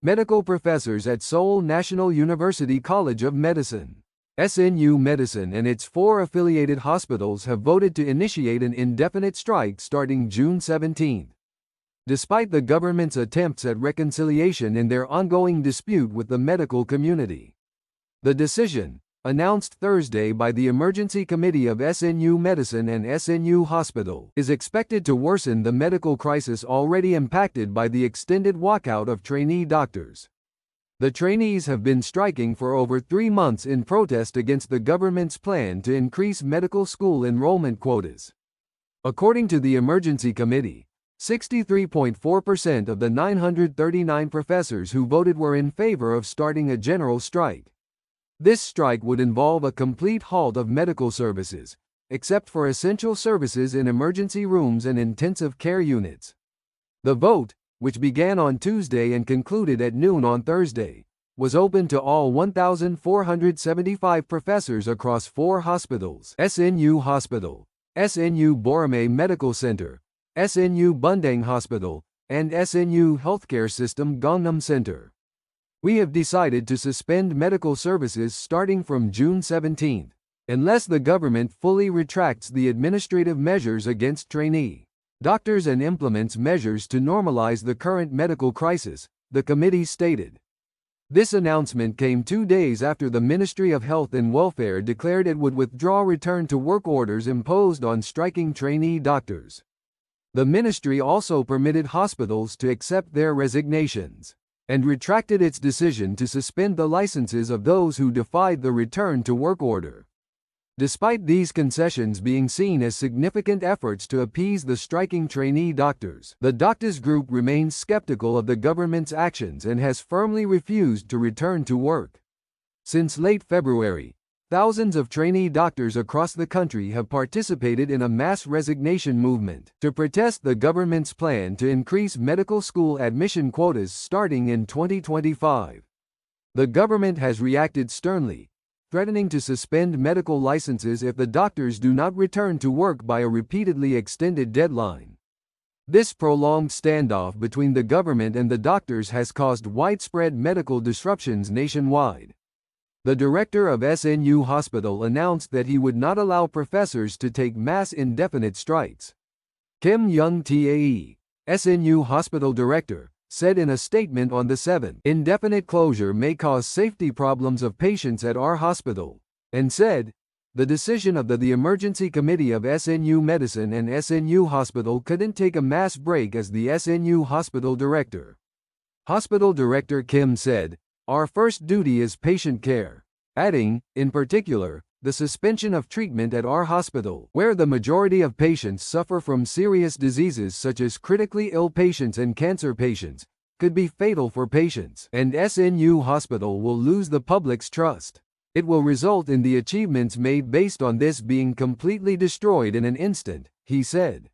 Medical professors at Seoul National University College of Medicine, SNU Medicine, and its 4 affiliated hospitals have voted to initiate an indefinite strike starting June 17. Despite the government's attempts at reconciliation in their ongoing dispute with the medical community. The decision, announced Thursday by the Emergency Committee of SNU Medicine and SNU Hospital, is expected to worsen the medical crisis already impacted by the extended walkout of trainee doctors. The trainees have been striking for over 3 months in protest against the government's plan to increase medical school enrollment quotas. According to the Emergency Committee, 63.4% of the 939 professors who voted were in favor of starting a general strike. This strike would involve a complete halt of medical services, except for essential services in emergency rooms and intensive care units. The vote, which began on Tuesday and concluded at noon on Thursday, was open to all 1,475 professors across 4 hospitals: SNU Hospital, SNU Borame Medical Center, SNU Bundang Hospital, and SNU Healthcare System Gangnam Center. We have decided to suspend medical services starting from June 17, unless the government fully retracts the administrative measures against trainee doctors and implements measures to normalize the current medical crisis, the committee stated. This announcement came 2 days after the Ministry of Health and Welfare declared it would withdraw return-to-work orders imposed on striking trainee doctors. The ministry also permitted hospitals to accept their resignations, and retracted its decision to suspend the licenses of those who defied the return-to-work order. Despite these concessions being seen as significant efforts to appease the striking trainee doctors, the doctors group remains skeptical of the government's actions and has firmly refused to return to work. Since late February, thousands of trainee doctors across the country have participated in a mass resignation movement to protest the government's plan to increase medical school admission quotas starting in 2025. The government has reacted sternly, threatening to suspend medical licenses if the doctors do not return to work by a repeatedly extended deadline. This prolonged standoff between the government and the doctors has caused widespread medical disruptions nationwide. The director of SNU Hospital announced that he would not allow professors to take mass indefinite strikes. Kim Young-tae, SNU Hospital director, said in a statement on the 7th, "Indefinite closure may cause safety problems of patients at our hospital," and said, "The decision of the Emergency Committee of SNU Medicine and SNU Hospital couldn't take a mass break as the SNU Hospital director." Hospital Director Kim said, "Our first duty is patient care," adding, in particular, the suspension of treatment at our hospital, where the majority of patients suffer from serious diseases such as critically ill patients and cancer patients, could be fatal for patients, and SNU Hospital will lose the public's trust. It will result in the achievements made based on this being completely destroyed in an instant, he said.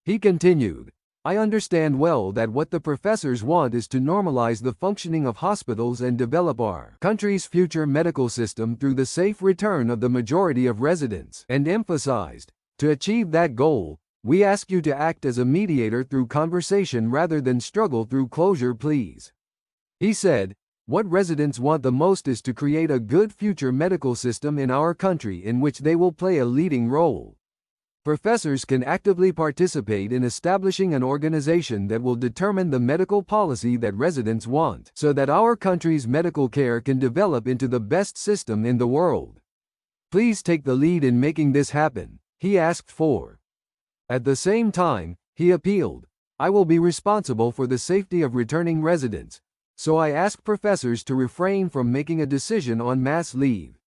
He continued, "I understand well that what the professors want is to normalize the functioning of hospitals and develop our country's future medical system through the safe return of the majority of residents," and emphasized, "To achieve that goal, we ask you to act as a mediator through conversation rather than struggle through closure, please." He said, "What residents want the most is to create a good future medical system in our country in which they will play a leading role. Professors can actively participate in establishing an organization that will determine the medical policy that residents want, so that our country's medical care can develop into the best system in the world. Please take the lead in making this happen," he asked for. At the same time, he appealed, "I will be responsible for the safety of returning residents, so I ask professors to refrain from making a decision on mass leave.